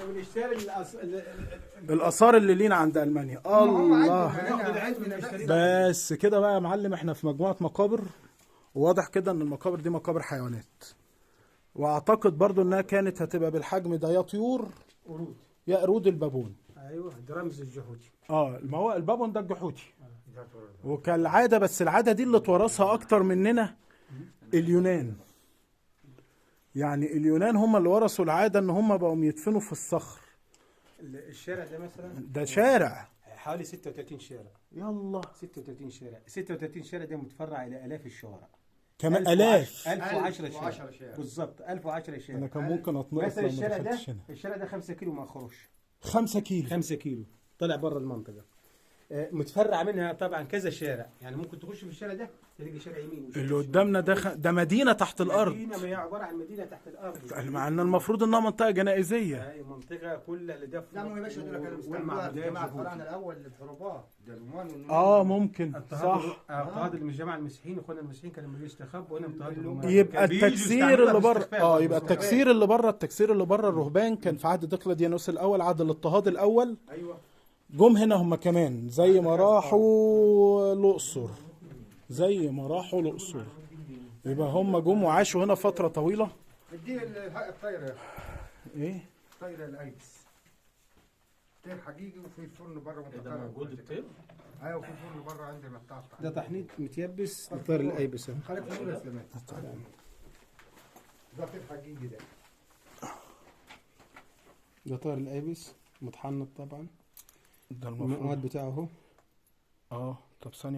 احنا بنشتري الاثار اللي لينا عند المانيا. الله، هناخد العلم نشتري. بس كده بقى يا معلم، احنا في مجموعه مقابر، وواضح كده ان المقابر دي مقابر حيوانات، واعتقد برضو انها كانت هتبقى بالحجم ده، يا طيور قرود. يا قرود البابون. ايوه ده رمز الجحوتي. ما هو البابون ده الجحوتي. وكالعاده، بس العاده دي اللي اتورثها اكتر مننا اليونان. يعني اليونان هم اللي ورثوا العاده ان هم بقوا يدفنوا في الصخر. الشارع ده مثلا ده شارع حوالي 36 شارع. يلا 36 شارع، 36 شارع ده متفرع الى الاف الشوارع. كمان الاف. 1010 شارع بالظبط، 1010 شارع. انا كان ممكن اتنقص مثلا لو ما الشارع ده، دخلتش هنا. الشارع ده 5 كيلو ما اخرش. 5 كيلو. 5 كيلو طلع بره المنطقه. متفرع منها طبعا كذا شارع، يعني ممكن تخش في الشارع ده تلاقي شارع يمين اللي قدامنا ده ده مدينه تحت الارض. مدينه، ما هي عباره عن مدينه تحت الارض، مع ان المفروض انها منطقه جنائزيه. هي منطقه كلها اللي دفن. لا ما يا باشا دول كانوا بيستعملوها في جماعه الفراعنه الاول للحروبات، ده الرومان ممكن صح. اضطهاد الجماعه المسيحيين، اخواننا المسيحيين كانوا بيجوا يستخبوا هنا اضطهاد الرومان. يبقى التكسير اللي بره يبقى التكسير اللي بره الرهبان كان في عهد دقلديانوس الاول، عهد الاضطهاد الاول. ايوه جم هنا هم كمان زي ما راحوا الاقصر، يبقى هم جم وعاشوا هنا فتره طويله. اديه الطايره. ايه الطايره الايبس، طير حقيقي، وفي الفرن بره ده موجود الطير. ايوه في الفرن بره عند المقطع. ده تحنيط متيبس للطير الايبس. خليك في الاسلامات. ده طير حقيقي ده. ده طير الايبس متحنط طبعا. ده المفروض المقعد بتاعه اهو. طب ثانيه.